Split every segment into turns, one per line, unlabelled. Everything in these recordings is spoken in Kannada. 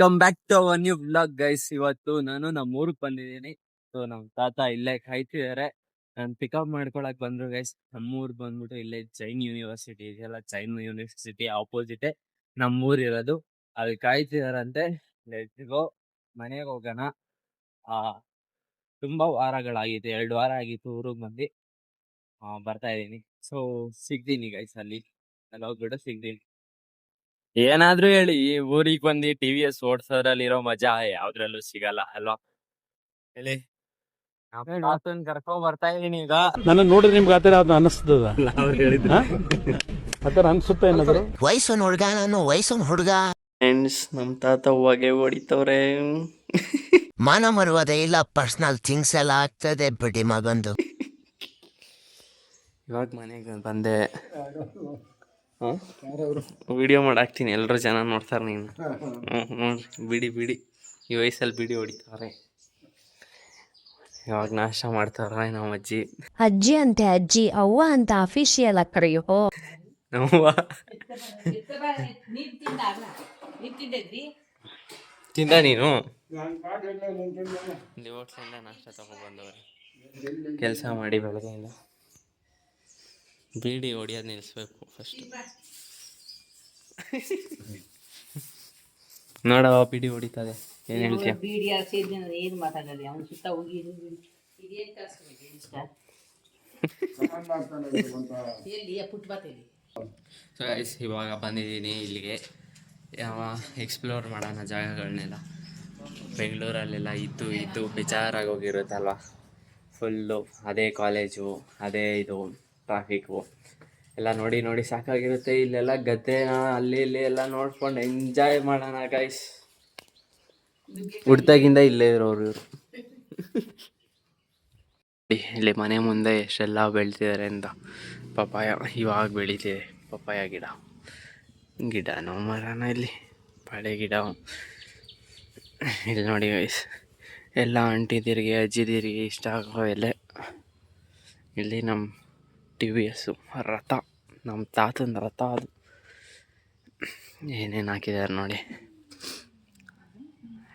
Come back to our new vlog guys. ಇವತ್ತು ನಾನು ನಮ್ಮ ಊರಿಗೆ ಬಂದಿದ್ದೀನಿ. ಸೊ ನಮ್ಮ ತಾತ ಇಲ್ಲೇ ಕಾಯ್ತಿದ್ದಾರೆ. ನಾನು ಪಿಕಪ್ ಮಾಡ್ಕೊಳಕ್ ಬಂದ್ರು ಗೈಸ್. ನಮ್ಮೂರ್ ಬಂದ್ಬಿಟ್ಟು ಇಲ್ಲೇ ಜೈನ್ ಯೂನಿವರ್ಸಿಟಿ ಇದೆಯಲ್ಲ, ಜೈನ್ ಯೂನಿವರ್ಸಿಟಿ ಆಪೋಸಿಟೇ ನಮ್ಮೂರ್ ಇರೋದು. ಅಲ್ಲಿ ಕಾಯ್ತಿದಾರಂತೆ. ಲೆಟ್ಸ್ ಗೋ, ಮನೆಗೆ ಹೋಗೋಣ. ಆ ತುಂಬಾ ವಾರಗಳಾಗಿದೆ, 2 ವಾರ ಆಗಿತ್ತು ಊರಿಗೆ ಬಂದು. ಬರ್ತಾ ಇದೀನಿ. ಸೊ ಸಿಗ್ತೀನಿ ಗೈಸ್ ಅಲ್ಲಿ ಹೋಗ್ಬಿಟ್ಟು ಸಿಗ್ತೀನಿ. ಏನಾದ್ರೂ ಹೇಳಿ, ಈ ಊರಿಗೆ ಬಂದು TVS ಓಡ್ಸೋದ್ರಲ್ಲಿರೋ ಮಜಾ ಯಾವ್ದ್ರಲ್ಲೂ ಸಿಗಲ್ಲ ಅಲ್ವಾ ಹೇಳಿ. ತಾತನ್ ಕರ್ಕೊಂಡ್ ಬರ್ತಾ ಇದೀನಿ ಈಗ.
ನನ್ನ ನೋಡಿದ್ರೆ ನಿಮ್ಗೆ ಆತರ ಯಾವ್ದು ಅನಿಸ್ತದ? ಆತರ ಅನ್ಸುತ್ತೆ ಏನಾದ್ರು?
ವಯಸ್ಸನ್ ಹುಡ್ಗ, ನಾನು ವಯಸ್ಸನ್ ಹುಡ್ಗ.
ಫ್ರೆಂಡ್ಸ್, ನಮ್ ತಾತ ಹೊಗೆ ಹೊಡಿತವ್ರೆ.
ಮಾನ ಮರುವುದೇ ಇಲ್ಲ, ಪರ್ಸನಲ್ ಥಿಂಗ್ಸ್ ಎಲ್ಲ ಆಗ್ತದೆ ಬಿಡಿ ಮಗಂದು.
ಇವಾಗ ಮನೆಗೆ ಬಂದೆ. ವಿಡಿಯೋ ಮಾಡಾಕ್ತೀನಿ, ಎಲ್ಲರೂ ಜನ ನೋಡ್ತಾರೆ. ನೀನು ನೋಡ್ರಿ, ಬಿಡಿ ಈ ವಯಸ್ಸಲ್ಲಿ ಬಿಡಿ ಹೊಡಿತಾವ್ರೆ. ಇವಾಗ ನಾಷ್ಟ ಮಾಡ್ತಾವ್ರೆ ನಮ್ಮ ಅಜ್ಜಿ.
ಅಜ್ಜಿ ಅಂತೆ ಅಜ್ಜಿ, ಅವ್ವ ಅಂತ ಅಫಿಷಿಯಲ್ ಕರೆಯೋ.
ನಮ್ಮವ್ವ ತಿಂದ ನೀನು ಹೋಟ್ಲಿಂದ ನಾಷ್ಟ ತಗೊಬಂದವ್ರೆ. ಕೆಲಸ ಮಾಡಿ ಬೆಳಗ್ಗೆಯಿಂದ ಬೀಡಿ ಹೊಡಿಯೋದು ನಿಲ್ಲಿಸ್ಬೇಕು ಫಸ್ಟ್. ನೋಡವ ಬೀಡಿ ಹೊಡಿತದೆ. ಏನ್ ಹೇಳ್ತೀಯ? ಇವಾಗ ಬಂದಿದ್ದೀನಿ ಇಲ್ಲಿಗೆ. ಎಕ್ಸ್ಪ್ಲೋರ್ ಮಾಡೋಣ ಜಾಗಗಳನ್ನೆಲ್ಲ. ಬೆಂಗಳೂರಲ್ಲೆಲ್ಲ ಇದ್ದು ಬೇಜಾರಾಗಿ ಹೋಗಿರುತ್ತಲ್ವ. ಫುಲ್ಲು ಅದೇ ಕಾಲೇಜು, ಅದೇ ಇದು ಟ್ರಾಫಿಕ್ಕು ಎಲ್ಲ ನೋಡಿ ಸಾಕಾಗಿರುತ್ತೆ. ಇಲ್ಲೆಲ್ಲ ಗದ್ದೆನ ಅಲ್ಲಿ ಇಲ್ಲಿ ಎಲ್ಲ ನೋಡ್ಕೊಂಡು ಎಂಜಾಯ್ ಮಾಡೋಣ ಗೈಸ್. ಹುಡ್ತಾಗಿಂದ ಇಲ್ಲೇ ಇರೋರು ಇವರು. ಇಲ್ಲಿ ಮನೆ ಮುಂದೆ ಎಷ್ಟೆಲ್ಲ ಬೆಳ್ತಿದ್ದಾರೆ ಅಂತ. ಪಪ್ಪಾಯ ಇವಾಗ ಬೆಳೀತಿದೆ, ಪಪ್ಪಾಯ ಗಿಡನೋ ಮರನೋ, ಇಲ್ಲಿ ಬಾಳೆ ಗಿಡ. ಇಲ್ಲಿ ನೋಡಿ ಗೈಸ್, ಎಲ್ಲ ಆಂಟಿದಿರಿಗೆ ಅಜ್ಜಿದಿರಿಗೆ ಇಷ್ಟ ಆಗೋ ಎಲೆ. ಇಲ್ಲಿ ನಮ್ಮ TVS ರಥ, ನಮ್ಮ ತಾತನ ರಥ ಅದು. ಏನೇನು ಹಾಕಿದ್ದಾರೆ ನೋಡಿ.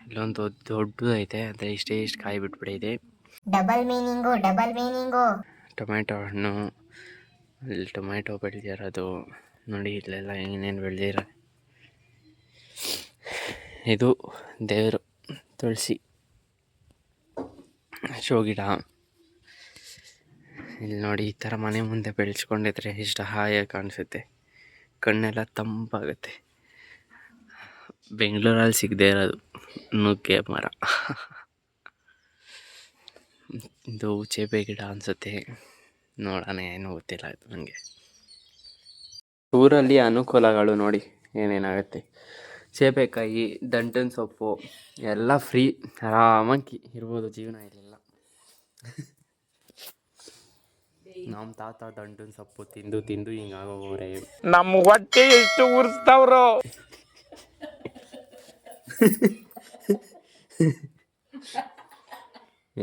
ಇಲ್ಲೊಂದು ದೊಡ್ಡದು ಐತೆ, ಆದರೆ ಇಷ್ಟು ಕಾಯಿ ಬಿಟ್ಬಿಟ್ಟಿದೆ.
Double meaning.
ಟೊಮೆಟೊ ಹಣ್ಣು, ಇಲ್ಲಿ ಟೊಮೆಟೊ ಬೆಳೆದಿರೋದು ನೋಡಿ. ಇಲ್ಲೆಲ್ಲ ಏನೇನು ಬೆಳೆದಿರ. ಇದು ದೇವರು, ತುಳಸಿ, ಶೋ ಗಿಡ. ಇಲ್ಲಿ ನೋಡಿ, ಈ ಥರ ಮನೆ ಮುಂದೆ ಬೆಳೆಸ್ಕೊಂಡಿದ್ರೆ ಎಷ್ಟು ಹಾಯಾಗಿ ಕಾಣಿಸುತ್ತೆ, ಕಣ್ಣೆಲ್ಲ ತಂಪಾಗುತ್ತೆ. ಬೆಂಗಳೂರಲ್ಲಿ ಸಿಗದೆ ಇರೋದು ನುಗ್ಗೆ ಮರ. ಇದು ಚೇಪೆ ಗಿಡ ಅನಿಸುತ್ತೆ, ನೋಡೋಣ, ಏನು ಗೊತ್ತಿಲ್ಲ ಇದು ನನಗೆ. ಊರಲ್ಲಿ ಅನುಕೂಲಗಳು ನೋಡಿ ಏನೇನಾಗುತ್ತೆ. ಸೇಬೆಕಾಯಿ, ದಂಟನ ಸೊಪ್ಪು ಎಲ್ಲ ಫ್ರೀ. ಆರಾಮಾಗಿ ಇರ್ಬೋದು ಜೀವನ ಇರಲಿಲ್ಲ. ನಮ್ಮ ತಾತ ದಂಟನ ಸೊಪ್ಪು ತಿಂದು ಹಿಂಗಾಗೋರೆ.
ನಮ್ಮ ಹೊಟ್ಟೆ ಎಷ್ಟು ಉರ್ಸ್ತಾವ್ರು.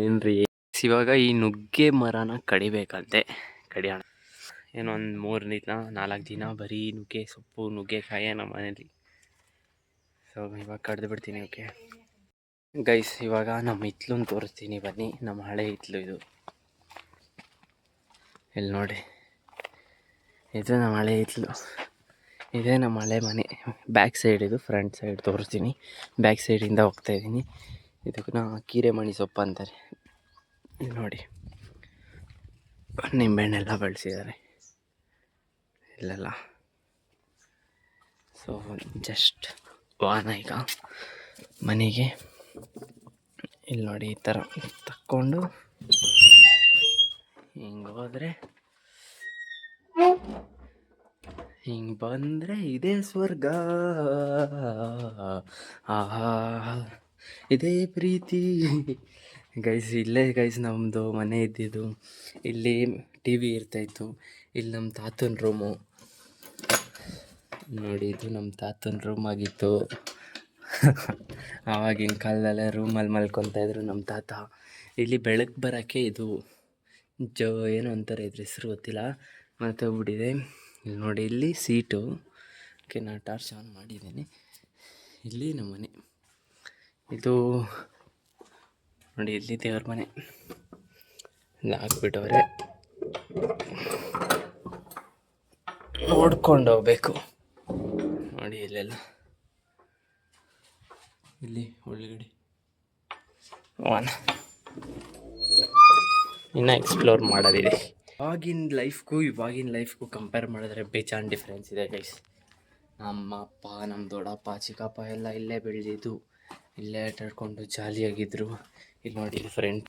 ಏನ್ರಿ, ಇವಾಗ ಈ ನುಗ್ಗೆ ಮರನ ಕಡಿಬೇಕಂತೆ. ಕಡಿಯೋಣ. ಏನೋ ಒಂದು 3 ದಿನ 4 ದಿನ ಬರೀ ನುಗ್ಗೆ ಸೊಪ್ಪು, ನುಗ್ಗೆಕಾಯಿ ನಮ್ಮ ಮನೇಲಿ. ಸೊ ಇವಾಗ ಕಡ್ದು ಬಿಡ್ತೀನಿ. ಓಕೆ ಗೈಸ್, ಇವಾಗ ನಮ್ಮ ಹಿತ್ಲನ್ನು ತೋರಿಸ್ತೀನಿ ಬನ್ನಿ. ನಮ್ಮ ಹಳೆ ಹಿತ್ಲು ಇದು. ಇಲ್ಲಿ ನೋಡಿ, ಇದು ನಮ್ಮ ಹಳೆ ಹಿತ್ಲು. ಇದೇ ನಮ್ಮ ಹಳೆ ಮನೆ. ಬ್ಯಾಕ್ ಸೈಡ್ ಇದು, ಫ್ರಂಟ್ ಸೈಡ್ ತೋರಿಸ್ತೀನಿ. ಬ್ಯಾಕ್ ಸೈಡಿಂದ ಹೋಗ್ತಾಯಿದ್ದೀನಿ. ಇದಕ್ಕೂ ಕೀರೆಮಣಿ ಸೊಪ್ಪು ಅಂತಾರೆ. ಇಲ್ಲಿ ನೋಡಿ, ನಿಂಬೆಹಣ್ಣೆಲ್ಲ ಬೆಳೆಸಿದ್ದಾರೆ ಇಲ್ಲೆಲ್ಲ. ಸೊ ಜಸ್ಟ್ ವಾಹನ ಈಗ ಮನೆಗೆ. ಇಲ್ಲಿ ನೋಡಿ, ಈ ಥರ ತಕ್ಕೊಂಡು ಹಿಂಗೆ ಹೋದರೆ, ಹಿಂಗೆ ಬಂದರೆ ಇದೇ ಸ್ವರ್ಗ. ಆಹಾ, ಇದೇ ಪ್ರೀತಿ ಗೈಸ್. ಇಲ್ಲೇ ಗೈಸ್ ನಮ್ಮದು ಮನೆ ಇದ್ದಿದ್ದು. ಇಲ್ಲಿ TV ಇರ್ತಾಯಿತ್ತು. ಇಲ್ಲಿ ನಮ್ಮ ತಾತನ ರೂಮು ನೋಡಿ. ಇದು ನಮ್ಮ ತಾತನ ರೂಮ್ ಆಗಿತ್ತು. ಆವಾಗಿನ ಕಾಲದಲ್ಲೇ ರೂಮಲ್ಲಿ ಮಲ್ಕೊತಾಯಿದ್ರು ನಮ್ಮ ತಾತ. ಇಲ್ಲಿ ಬೆಳಕು ಬರೋಕ್ಕೆ ಇದು ಏನು ಅಂತಾರೆ, ಇದ್ರ ಹೆಸ್ರು ಗೊತ್ತಿಲ್ಲ, ಮರ್ತೋಗ್ಬಿಟ್ಟಿದೆ. ಇಲ್ಲಿ ನೋಡಿ, ಇಲ್ಲಿ ಸೀಟು. ಓಕೆ, ನಾನು ಟಾರ್ಚ್ ಆನ್ ಮಾಡಿದ್ದೀನಿ. ಇಲ್ಲಿ ನಮ್ಮ ಮನೆ. ಇದು ನೋಡಿ ಇಲ್ಲಿ ದೇವ್ರ ಮನೆ ಇಲ್ಲಿ ಹಾಕ್ಬಿಟ್ಟವ್ರೆ, ನೋಡ್ಕೊಂಡು ಹೋಗ್ಬೇಕು. ನೋಡಿ ಇಲ್ಲೆಲ್ಲ ಇಲ್ಲಿ ಒಳಗಡೆ ಇನ್ನು ಎಕ್ಸ್ಪ್ಲೋರ್ ಮಾಡೋದಿದೆ. ಇವಾಗಿನ ಲೈಫ್ಗೂ ಕಂಪೇರ್ ಮಾಡಿದ್ರೆ ಬೇಜಾನ್ ಡಿಫ್ರೆನ್ಸ್ ಇದೆ ಗೈಸ್. ನಮ್ಮ ಅಪ್ಪ, ನಮ್ಮ ದೊಡ್ಡಪ್ಪ, ಚಿಕ್ಕಪ್ಪ ಎಲ್ಲ ಇಲ್ಲೇ ಬೆಳೆದಿದ್ದು, ಇಲ್ಲೇ ಆಟಾಡ್ಕೊಂಡು ಜಾಲಿಯಾಗಿದ್ದರು. ಇಲ್ಲಿ ನೋಡಿ ಫ್ರೆಂಡ್,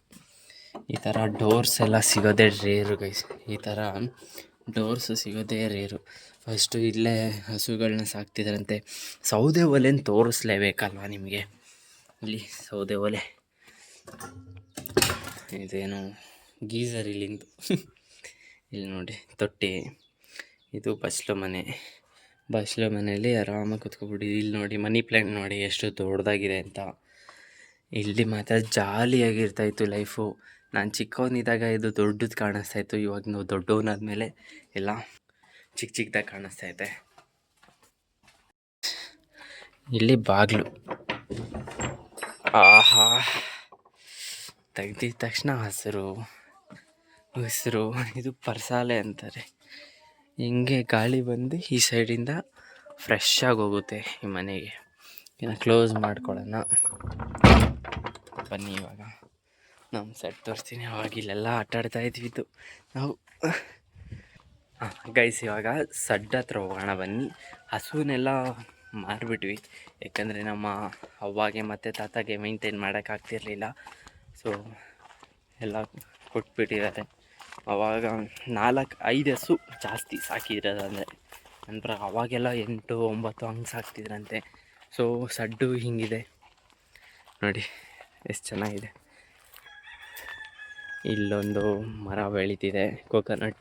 ಈ ಥರ ಡೋರ್ಸ್ ಎಲ್ಲ ಸಿಗೋದೇ ರೇರು ಗೈಸ್. ಈ ಥರ ಡೋರ್ಸ್ ಸಿಗೋದೇ ರೇರು. ಫಸ್ಟು ಇಲ್ಲೇ ಹಸುಗಳನ್ನ ಸಾಕ್ತಿದ್ರಂತೆ. ಸೌದೆ ಒಲೆನ ತೋರಿಸ್ಲೇಬೇಕಲ್ವ ನಿಮಗೆ. ಇಲ್ಲಿ ಸೌದೆ ಒಲೆ, ಇದೇನು ಗೀಝರ್ ಇಲ್ಲಿಂದು. ಇಲ್ಲಿ ನೋಡಿ ತೊಟ್ಟಿ, ಇದು ಬಸ್ಲು ಮನೆಯಲ್ಲಿ ಆರಾಮಾಗಿ ಕುತ್ಕೊಬಿಡಿ. ಇಲ್ಲಿ ನೋಡಿ ಮನಿ ಪ್ಲ್ಯಾಂಟ್ ನೋಡಿ ಎಷ್ಟು ದೊಡ್ಡದಾಗಿದೆ ಅಂತ. ಇಲ್ಲಿ ಮಾತ್ರ ಜಾಲಿಯಾಗಿರ್ತಾಯಿತ್ತು ಲೈಫು. ನಾನು ಚಿಕ್ಕವನಿದ್ದಾಗ ಇದು ದೊಡ್ಡದು ಕಾಣಿಸ್ತಾಯಿತ್ತು. ಇವಾಗ ನಾವು ದೊಡ್ಡವನಾದ್ಮೇಲೆ ಎಲ್ಲ ಚಿಕ್ಕದಾಗಿ ಕಾಣಿಸ್ತೈತೆ. ಇಲ್ಲಿ ಬಾಗಿಲು, ಆಹಾ, ತೆಗ್ದಿದ ತಕ್ಷಣ ಹಸಿರು. ಇದು ಪರ್ಸಾಲೆ ಅಂತಾರೆ. ಹಿಂಗೆ ಗಾಳಿ ಬಂದು ಈ ಸೈಡಿಂದ ಫ್ರೆಶ್ ಆಗಿ ಹೋಗುತ್ತೆ ಈ ಮನೆಗೆ. ಇನ್ನು ಕ್ಲೋಸ್ ಮಾಡ್ಕೊಳ್ಳೋಣ ಬನ್ನಿ. ಇವಾಗ ನಮ್ಮ ಸೆಟ್ ತೋರಿಸ್ತೀನಿ. ಅವಾಗ ಇಲ್ಲೆಲ್ಲ ಆಟಾಡ್ತಾ ಇದ್ವಿದ್ದು ನಾವು. ಗೈಸ್, ಇವಾಗ ಸಡ್ ಹತ್ರ ಹೋಗೋಣ ಬನ್ನಿ. ಹಸುವನ್ನೆಲ್ಲ ಮಾರಿಬಿಟ್ವಿ, ಯಾಕಂದರೆ ನಮ್ಮ ಅವ್ವಾಗೆ ಮತ್ತು ತಾತಾಗೆ ಮೇಂಟೈನ್ ಮಾಡೋಕ್ಕಾಗ್ತಿರ್ಲಿಲ್ಲ. ಸೊ ಎಲ್ಲ ಕೊಟ್ಬಿಟ್ಟಿದ್ದಾರೆ. ಅವಾಗ 4-5 ಹಸು ಜಾಸ್ತಿ ಸಾಕಿದ್ರದಂದರೆ. ನಂತರ ಅವಾಗೆಲ್ಲ 8-9 ಹಂಗೆ ಸಾಕ್ತಿದ್ರಂತೆ. ಸೊ ಸಡ್ಡು ಹಿಂಗಿದೆ ನೋಡಿ, ಎಷ್ಟು ಚೆನ್ನಾಗಿದೆ. ಇಲ್ಲೊಂದು ಮರ ಬೆಳೀತಿದೆ, ಕೋಕೋನಟ್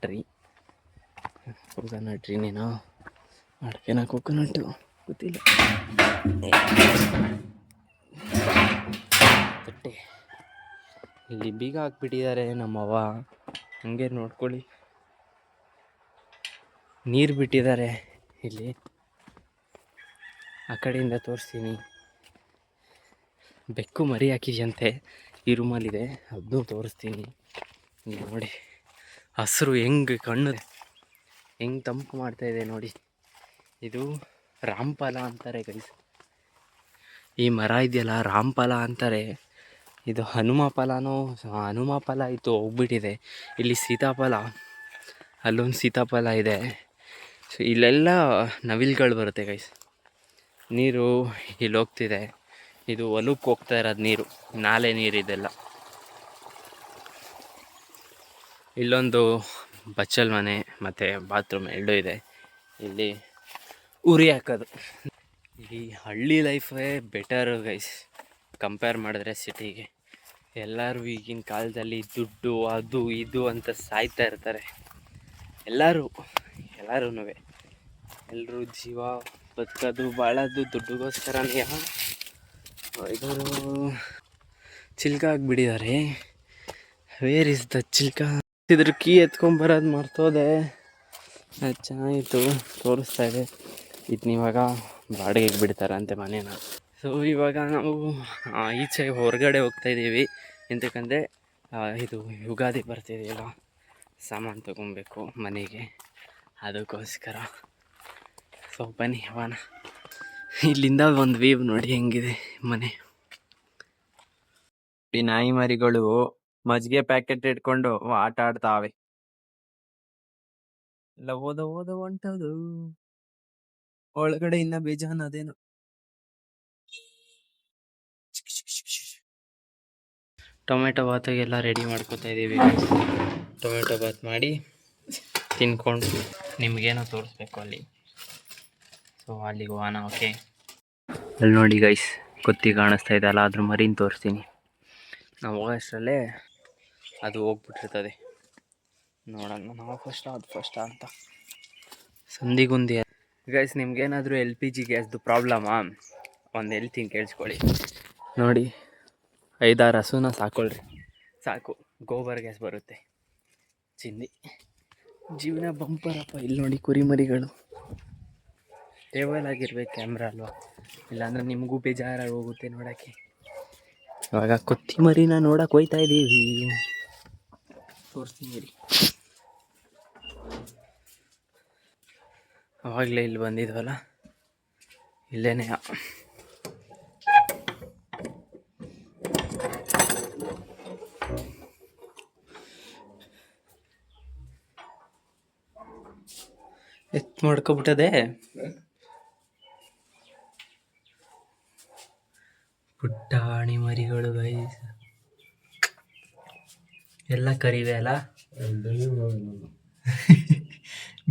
ಟ್ರೀನೇನೋ ಅಡಿಕೆನ ಕೋಕೋನಟ್ಟು ಗೊತ್ತಿಲ್ಲ. ತಟ್ಟೆ ಇಲ್ಲಿ ಬೀಗ ಹಾಕ್ಬಿಟ್ಟಿದ್ದಾರೆ ನಮ್ಮವ್ವ, ಹಂಗೆ ನೋಡ್ಕೊಳ್ಳಿ. ನೀರು ಬಿಟ್ಟಿದ್ದಾರೆ ಇಲ್ಲಿ, ಆ ಕಡೆಯಿಂದ ತೋರಿಸ್ತೀನಿ. ಬೆಕ್ಕು ಮರಿ ಹಾಕಿದೆಯಂತೆ ಈ ರೂಮಲ್ಲಿದೆ, ಅದನ್ನೂ ತೋರಿಸ್ತೀನಿ. ಇಲ್ಲಿ ನೋಡಿ ಹಸಿರು ಹೆಂಗೆ ಕಣ್ಣು ಹೆಂಗೆ ತಂಪು ಮಾಡ್ತಾಯಿದೆ ನೋಡಿ. ಇದು ರಾಮಫಲ ಅಂತಾರೆ ಗೈಸ್. ಈ ಮರ ಇದೆಯಲ್ಲ ರಾಮಫಲ ಅಂತಾರೆ. ಇದು ಹನುಮ ಫಲ ಇತ್ತು, ಹೋಗ್ಬಿಟ್ಟಿದೆ. ಇಲ್ಲಿ ಸೀತಾಫಲ, ಅಲ್ಲೊಂದು ಸೀತಾಫಲ ಇದೆ. ಸೊ ಇಲ್ಲೆಲ್ಲ ನವಿಲುಗಳು ಬರುತ್ತೆ ಗೈಸ್. ನೀರು ಇಲ್ಲಿ ಹೋಗ್ತಿದೆ, ಇದು ಹೊಲಕ್ಕೆ ಹೋಗ್ತಾ ಇರೋದು ನೀರು, ನಾಲೆ ನೀರಿದೆಲ್ಲ. ಇಲ್ಲೊಂದು ಬಚ್ಚಲ್ ಮನೆ ಮತ್ತು ಬಾತ್ರೂಮ್ 2 ಇದೆ. ಇಲ್ಲಿ ಉರಿ ಹಾಕೋದು. ಈ ಹಳ್ಳಿ ಲೈಫೇ ಬೆಟರ್ ಗೈಸ್ ಕಂಪೇರ್ ಮಾಡಿದ್ರೆ ಸಿಟಿಗೆ. ಎಲ್ಲರೂ ಈಗಿನ ಕಾಲದಲ್ಲಿ ದುಡ್ಡು ಅದು ಇದು ಅಂತ ಸಾಯ್ತಾ ಇರ್ತಾರೆ. ಎಲ್ಲರೂ ಎಲ್ಲರೂ ಜೀವ ಬದುಕೋದು ಬಾಳೋದು ದುಡ್ಡುಗೋಸ್ಕರನೇ. ಇವರು ಚಿಲ್ಕ ಆಗಿಬಿಟ್ಟಿದ್ದಾರೆ. ವೇರ್ ಇಸ್ ದ ಚಿಲ್ಕ? ಇದ್ರ ಕೀ ಎತ್ಕೊಂಬರೋದು ಮರ್ತೋದೆ. ಅದು ಚೆನ್ನಾಗಿತ್ತು, ತೋರಿಸ್ತಾ ಇದೆ. ಇದನ್ನ ಇವಾಗ ಬಾಡಿಗೆಗೆ ಬಿಡ್ತಾರಂತೆ ಮನೇನ. ಸೊ ಇವಾಗ ನಾವು ಈಚೆ ಹೊರಗಡೆ ಹೋಗ್ತಾಯಿದ್ದೀವಿ. ಎಂತಕ್ಕಂದರೆ ಇದು ಯುಗಾದಿ ಬರ್ತಿದೆಯಲ್ಲ, ಸಾಮಾನು ತೊಗೊಬೇಕು ಮನೆಗೆ, ಅದಕ್ಕೋಸ್ಕರ. ಸೊ ಬನ್ನಿ ಹೋಗೋಣ. ಇಲ್ಲಿಂದ ಒಂದು ವ್ಯೂ ನೋಡಿ ಹೆಂಗಿದೆ ಮನೆ. ಈ ನಾಯಿ ಮರಿಗಳು ಮಜ್ಜಿಗೆ ಪ್ಯಾಕೆಟ್ ಇಟ್ಕೊಂಡು ಆಟ ಆಡ್ತಾವೆ. ಎಲ್ಲ ಓದ ಹೊಂಟದು ಒಳಗಡೆ. ಇನ್ನ ಬೇಜಾನ್ ಅದೇನು. ಟೊಮೆಟೊ ಬಾತಿಗೆಲ್ಲ ರೆಡಿ ಮಾಡ್ಕೊತಾ ಇದ್ದೀವಿ. ಟೊಮೆಟೊ ಬಾತ್ ಮಾಡಿ ತಿನ್ಕೊಂಡು ನಿಮಗೇನೋ ತೋರಿಸ್ಬೇಕು ಅಲ್ಲಿ. ಸೊ ಅಲ್ಲಿಗೆ ಹೋಗೋಣ. ಓಕೆ, ಅಲ್ಲಿ ನೋಡಿ ಗೈಸ್, ಕೊತ್ತಿ ಕಾಣಿಸ್ತಾ ಇದೆಯಲ್ಲ, ಅದ್ರ ಮರಿನ ತೋರಿಸ್ತೀನಿ. ನಾವು ಹೋಗೋಷ್ಟರಲ್ಲೇ ಅದು ಹೋಗ್ಬಿಟ್ಟಿರ್ತದೆ. ನೋಡೋಣ ನಾವು ಫಸ್ಟ್ ಅಂತ. ಸಂದಿಗುಂದಿ ಗೈಸ್, ನಿಮ್ಗೇನಾದರೂ LPG ಗ್ಯಾಸ್ದು ಪ್ರಾಬ್ಲಮಾ? ಒಂದು ಹೇಳ್ತೀನಿ ಕೇಳಿಸ್ಕೊಳ್ಳಿ. ನೋಡಿ, 5-6 ಹಸುನ ಸಾಕೊಳ್ರಿ, ಸಾಕು. ಗೋಬರ್ ಗ್ಯಾಸ್ ಬರುತ್ತೆ, ಚಿಂದಿ. ಜೀವನ ಬಂಪರಪ್ಪ. ಇಲ್ಲಿ ನೋಡಿ ಕುರಿಮರಿಗಳು. ಟೇಬಲ್ ಆಗಿರ್ಬೇಕು ಕ್ಯಾಮ್ರಾ ಅಲ್ವಾ, ಇಲ್ಲಾಂದರೆ ನಿಮಗೂ ಬೇಜಾರಾಗಿ ಹೋಗುತ್ತೆ ನೋಡೋಕ್ಕೆ. ಇವಾಗ ಕೊತ್ತಿಮರಿನ ನೋಡಕ್ಕೆ ಹೋಯ್ತಾ ಇದ್ದೀವಿ. ತೋರಿಸ್ತೀನಿ. ಅವಾಗಲೇ ಇಲ್ಲಿ ಬಂದಿದ್ವಲ್ಲ, ಇಲ್ಲೇನೆ. ಎತ್ ಮಾಡ್ಕೊಬಿಟ್ಟದೆ. ಪುಟ್ಟಾಣಿ ಮರಿಗಳು ಗೈಸ್, ಎಲ್ಲ ಕರಿವೆ ಅಲ್ಲ.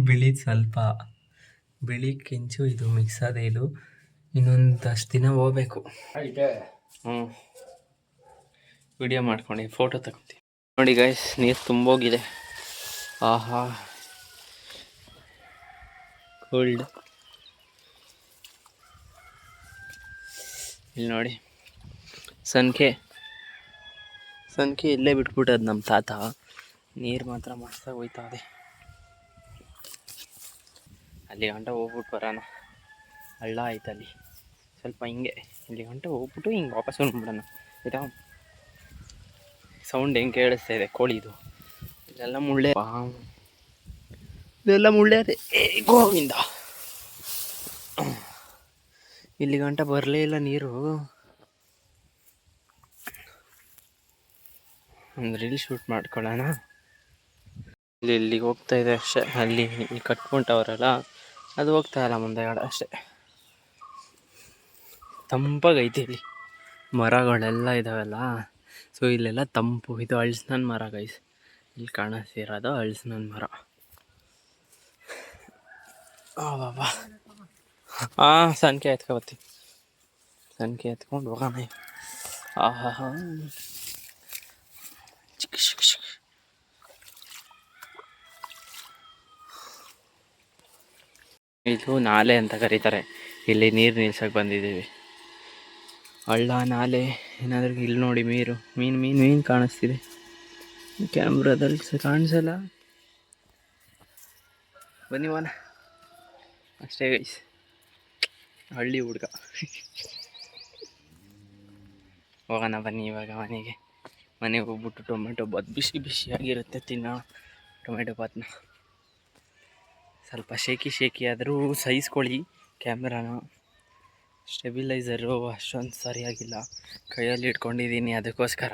ಬಿಳಿ ಸ್ವಲ್ಪ ಬಿಳಿ ಕೆಂಚು ಇದು ಮಿಕ್ಸ್ ಆದ. ಇದು ಇನ್ನೊಂದಷ್ಟು ದಿನ ಹೋಗ್ಬೇಕು. ವಿಡಿಯೋ ಮಾಡ್ಕೊಂಡು ಫೋಟೋ ತಗೊತೀನಿ ನೋಡಿ ಗೈಸ್. ನೀರು ತುಂಬೋಗಿದೆ. ಆಹಾ ಕೋಲ್ಡ್. ಇಲ್ಲಿ ನೋಡಿ ಸಂಖ್ಯೆ ಇಲ್ಲೇ ಬಿಟ್ಬಿಟ್ಟದ ನಮ್ಮ ತಾತ. ನೀರು ಮಾತ್ರ ಮಸ್ತಾಗಿ ಹೋಯ್ತಾ ಇದೆ. ಅಲ್ಲಿ ಗಂಟ ಹೋಗ್ಬಿಟ್ಟು ಬರೋಣ. ಹಳ್ಳ ಆಯ್ತಲ್ಲಿ ಸ್ವಲ್ಪ, ಹಿಂಗೆ ಇಲ್ಲಿ ಗಂಟ ಹೋಗ್ಬಿಟ್ಟು ಹಿಂಗೆ ವಾಪಸ್ ಬಂದ್ಬಿಡೋಣ ಆಯಿತಾ. ಸೌಂಡ್ ಹೆಂಗೆ ಕೇಳಿಸ್ತಾ ಇದೆ ಕೋಳಿದು. ಇದೆಲ್ಲ ಮುಳ್ಳೆ, ಇದೆಲ್ಲ ಮುಳ್ಳೆ ಅದೇ. ಗೋವಿಂದ, ಇಲ್ಲಿ ಗಂಟ ಬರಲೇ ಇಲ್ಲ ನೀರು. ಒಂದು ರೀಲ್ ಶೂಟ್ ಮಾಡ್ಕೊಳ್ಳೋಣ. ಇಲ್ಲಿಗೆ ಹೋಗ್ತಾ ಇದೆ ಅಷ್ಟೇ. ಅಲ್ಲಿ ಕಟ್ಕೊಂಡವ್ರಲ್ಲ ಅದು ಹೋಗ್ತಾ ಇಲ್ಲ ಮುಂದೆಗಡೆ ಅಷ್ಟೇ. ತಂಪಾಗೈತೆ ಇಲ್ಲಿ, ಮರಗಳೆಲ್ಲ ಇದ್ದಾವೆಲ್ಲ. ಸೊ ಇಲ್ಲೆಲ್ಲ ತಂಪು. ಇದು ಹಳ್ಸಿನ ಮರ ಗೈಸ್, ಇಲ್ಲಿ ಕಾಣಿಸ್ತಿರೋದು ಹಳ್ಸಿನ ಮರ. ಬಾಬಾ ಸಂಖ್ಯೆ ಎತ್ಕೊಬತ್ತೀನಿ. ಸಂಖ್ಯೆ ಎತ್ಕೊಂಡು ಹೋಗೋಣ. ಆಹಾ ಇದು ನಾಲೆ ಅಂತ ಕರೀತಾರೆ. ಇಲ್ಲಿ ನೀರು ನಿಲ್ಸಕ್ಕೆ ಬಂದಿದ್ದೀವಿ. ಹಳ್ಳ ನಾಲೆ ಏನಾದ್ರೂ. ಇಲ್ಲಿ ನೋಡಿ ಮೀನು ಕಾಣಿಸ್ತಿದೆ. ಕ್ಯಾಮ್ರಾದಲ್ಲಿ ಕಾಣಿಸಲ್ಲ. ಬನ್ನಿ ಹೋಗೋಣ ಅಷ್ಟೇ ಗೈಸ್. ಹಳ್ಳಿ ಹುಡುಗ. ಹೋಗೋಣ ಬನ್ನಿ ಇವಾಗ ಮನೆಗೆ ಹೋಗ್ಬಿಟ್ಟು ಟೊಮೆಟೊ ಬಾತ್ ಬಿಸಿಯಾಗಿರುತ್ತೆ ತಿನ್ನೋಣ. ಟೊಮೆಟೊ ಬಾತ್ನ ಸ್ವಲ್ಪ ಶೇಕಿ ಆದರೂ ಸಹಿಸ್ಕೊಳ್ಳಿ. ಕ್ಯಾಮ್ರಾನ ಸ್ಟೆಬಿಲೈಸರು ಅಷ್ಟೊಂದು ಸರಿಯಾಗಿಲ್ಲ, ಕೈಯಲ್ಲಿ ಇಟ್ಕೊಂಡಿದ್ದೀನಿ. ಅದಕ್ಕೋಸ್ಕರ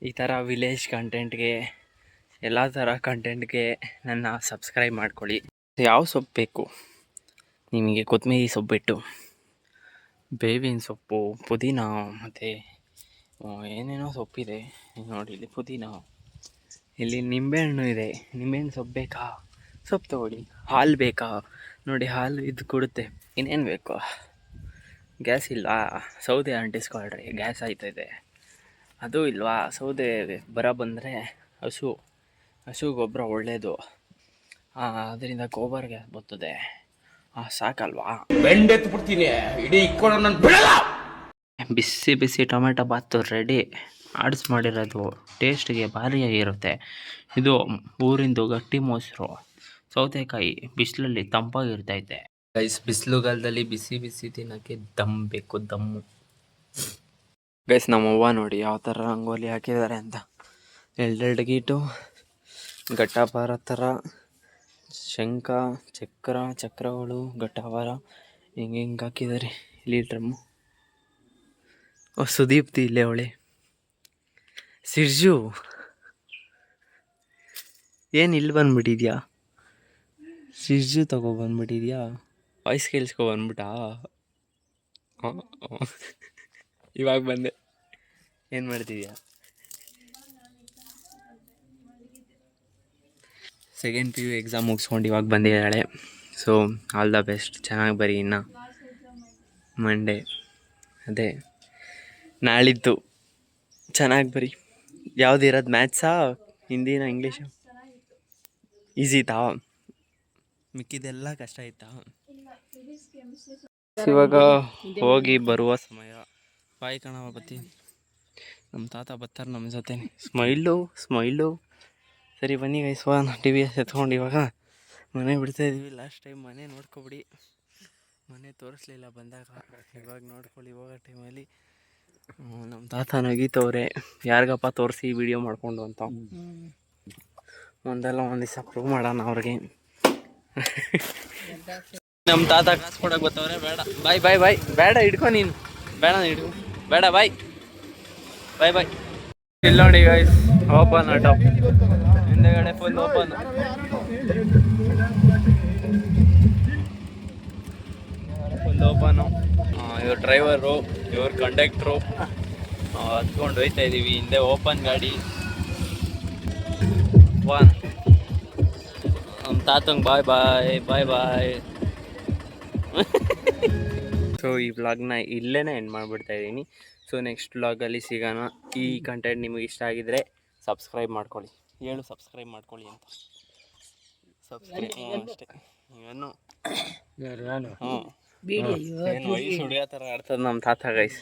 ಈ ಥರ ವಿಲೇಜ್ ಕಂಟೆಂಟ್ಗೆ, ಎಲ್ಲ ಥರ ಕಂಟೆಂಟ್ಗೆ ನನ್ನ ಸಬ್ಸ್ಕ್ರೈಬ್ ಮಾಡ್ಕೊಳ್ಳಿ. ಯಾವ ಸೊಪ್ಪು ಬೇಕು ನಿಮಗೆ? ಕೊತ್ತಂಬರಿ ಸೊಪ್ಪು ಬಿಟ್ಟು ಬೇವಿನ ಸೊಪ್ಪು, ಪುದೀನ, ಮತ್ತು ಏನೇನೋ ಸೊಪ್ಪಿದೆ ನೋಡಿ. ಇಲ್ಲಿ ಪುದೀನ, ಇಲ್ಲಿ ನಿಂಬೆಹಣ್ಣು ಇದೆ. ನಿಂಬೆಹಣ್ಣು ಸೊಪ್ಪು ಬೇಕಾ? ಸೊಪ್ಪು ತೊಗೊಳ್ಳಿ. ಹಾಲು ಬೇಕಾ? ನೋಡಿ ಹಾಲು ಇದು ಕೊಡುತ್ತೆ. ಇನ್ನೇನು ಬೇಕು? ಗ್ಯಾಸ್ ಇಲ್ವಾ? ಸೌದೆ ಅಂಟಿಸ್ಕೊಳ್ರಿ, ಗ್ಯಾಸ್ ಆಯ್ತದೆ. ಅದು ಇಲ್ವಾ? ಸೌದೆ ಬಂದರೆ ಹಸು ಗೊಬ್ಬರ ಒಳ್ಳೆಯದು. ಅದರಿಂದ ಗೋಬರ್ ಗ್ಯಾಸ್ ಬರ್ತದೆ. ಸಾಕಲ್ವಾ?
ಬೆಂಡೆತ್ಬಿಡ್ತೀನಿ ಇಡೀ ಇಕ್ಕೊಂಡು ನಾನು ಬಿಡಲ್ಲ.
ಬಿಸಿ ಟೊಮೆಟೊ ಬಾತು ರೆಡಿ. ಆಡ್ಸ್ ಮಾಡಿರೋದು ಟೇಸ್ಟ್ಗೆ ಭಾರಿಯಾಗಿರುತ್ತೆ. ಇದು ಊರಿಂದು ಗಟ್ಟಿ ಮೊಸರು, ಸೌತೆಕಾಯಿ, ಬಿಸಿಲಲ್ಲಿ ತಂಪಾಗಿರ್ತೈತೆ ಗೈಸ್. ಬಿಸಿಲುಗಾಲದಲ್ಲಿ ಬಿಸಿ ತಿನ್ನೋಕ್ಕೆ ದಮ್ ಬೇಕು, ದಮ್ಮು ಗೈಸ್. ನಮ್ಮವ್ವ ನೋಡಿ ಯಾವ ಥರ ರಂಗೋಲಿ ಹಾಕಿದ್ದಾರೆ ಅಂತ. ಎರಡೆರಡು ಗೀಟು ಘಟ್ಟಪಾರ ಥರ, ಶಂಖ ಚಕ್ರಗಳು, ಘಟ್ಟಪಾರ ಹಿಂಗೆ ಹಾಕಿದ್ದಾರೆ. ಇಲ್ಲಿ ಡ್ರಮ್ಮು. ಸುದೀಪ್ತಿ ಇಲ್ಲೇ ಅವಳೆ. ಸಿರ್ಜು ಏನು ಇಲ್ಲಿ ಬಂದ್ಬಿಟ್ಟಿದ್ಯಾ? ಸಿರ್ಜು ಬಂದ್ಬಿಟ್ಟಿದ್ಯಾ? ವಾಯ್ಸ್ ಕೇಳಿಸ್ಕೊಬಂದ್ಬಿಟ್ಟಾ? ಇವಾಗ ಬಂದೆ. ಏನು ಮಾಡ್ತಿದ್ಯಾ? ಸೆಕೆಂಡ್ PU ಎಕ್ಸಾಮ್ ಮುಗಿಸ್ಕೊಂಡು ಇವಾಗ ಬಂದಿದ್ದಾಳೆ. ಸೊ ಆಲ್ ದ ಬೆಸ್ಟ್, ಚೆನ್ನಾಗಿ ಬರೀ. ಇನ್ನು ಮಂಡೇ ಅದೇ ನಾಳಿದ್ದು ಚೆನ್ನಾಗಿ ಬರೀ. ಯಾವುದಿರೋದು ಮ್ಯಾಥ್ಸಾ, ಹಿಂದಿನ, ಇಂಗ್ಲೀಷು? ಈಸಿ ಇತ್ತಾ? ಮಿಕ್ಕಿದೆಲ್ಲ ಕಷ್ಟ ಆಯ್ತಾ? ಇವಾಗ ಹೋಗಿ ಬರುವ ಸಮಯ. ಬಾಯ್ ಕಣವ ಬತ್ತೀನಿ. ನಮ್ಮ ತಾತ ಬರ್ತಾರೆ ನಮ್ಮ ಜೊತೆ. ಸ್ಮೈಲು. ಸರಿ ಬನ್ನಿ ಗೈಸ್, TVS ಎತ್ಕೊಂಡು ಇವಾಗ ಮನೆ ಬಿಡ್ತಾಯಿದ್ದೀವಿ. ಲಾಸ್ಟ್ ಟೈಮ್ ಮನೆ ನೋಡ್ಕೊಬಿಡಿ. ಮನೆ ತೋರಿಸ್ಲಿಲ್ಲ ಬಂದಾಗ. ಇವಾಗ ನೋಡ್ಕೊಳ್ಳಿ ಹೋಗೋ ಟೈಮಲ್ಲಿ ನಮ್ಮ ತಾತ ನಗೀತವ್ರೆ, ಯಾರಿಗಪ್ಪ ತೋರಿಸಿ ವಿಡಿಯೋ ಮಾಡಿಕೊಂಡು ಅಂತ. ಒಂದಲ್ಲ ಒಂದು ದಿವಸ ಪ್ರೂವ್ ಮಾಡೋಣ ಅವ್ರಿಗೆ. ನಮ್ಮ ತಾತ ಕಾಸು ಕೊಡೋಕೆ ಬರ್ತಾವ್ರೆ. ಬೇಡ ಬಾಯ್ ಬಾಯ್ ಬಾಯ್, ಬೇಡ ಹಿಡ್ಕೊ ನೀನು, ಬೇಡ ಹಿಡ್ಕೊ, ಬೇಡ ಬಾಯ್ ಬಾಯ್ ಬಾಯ್. ಇಲ್ಲಿ ನೋಡಿ ಗೈಸ್, ಓಪನ್ ಆಟೋ ಹಿಂದೆಗಡೆ ಫುಲ್ ಓಪನ್. Full open. ಇವ್ರ ಡ್ರೈವರು, ಇವ್ರ ಕಂಡಕ್ಟ್ರು ಹತ್ಕೊಂಡು ಹೋಯ್ತಾ ಇದ್ದೀವಿ. ಹಿಂದೆ ಓಪನ್ ಗಾಡಿ. ಒನ್ ನಮ್ಮ ತಾತಂಗೆ ಬಾಯ್ ಬಾಯ್ ಬಾಯ್ ಬಾಯ್. ಸೊ ಈ ವ್ಲಾಗ್ನ ಇಲ್ಲೇ ಎಂಡ್ ಮಾಡಿಬಿಡ್ತಾ ಇದ್ದೀನಿ. ಸೊ ನೆಕ್ಸ್ಟ್ ವ್ಲಾಗಲ್ಲಿ ಸಿಗೋಣ. ಈ ಕಂಟೆಂಟ್ ನಿಮಗೆ ಇಷ್ಟ ಆಗಿದ್ರೆ ಸಬ್ಸ್ಕ್ರೈಬ್ ಮಾಡ್ಕೊಳ್ಳಿ. ಹೇಳು ಸಬ್ಸ್ಕ್ರೈಬ್ ಮಾಡ್ಕೊಳ್ಳಿ ಅಂತ. ಸಬ್ಸ್ಕ್ರೈಬ್ ಅಷ್ಟೇ. ಏನು ಹ್ಞೂ ಏನು ವಯಸ್ಸು ಹುಡುಗ ಥರ ಆಡ್ತದೆ ನಮ್ಮ ತಾತ ಗೈಸ್.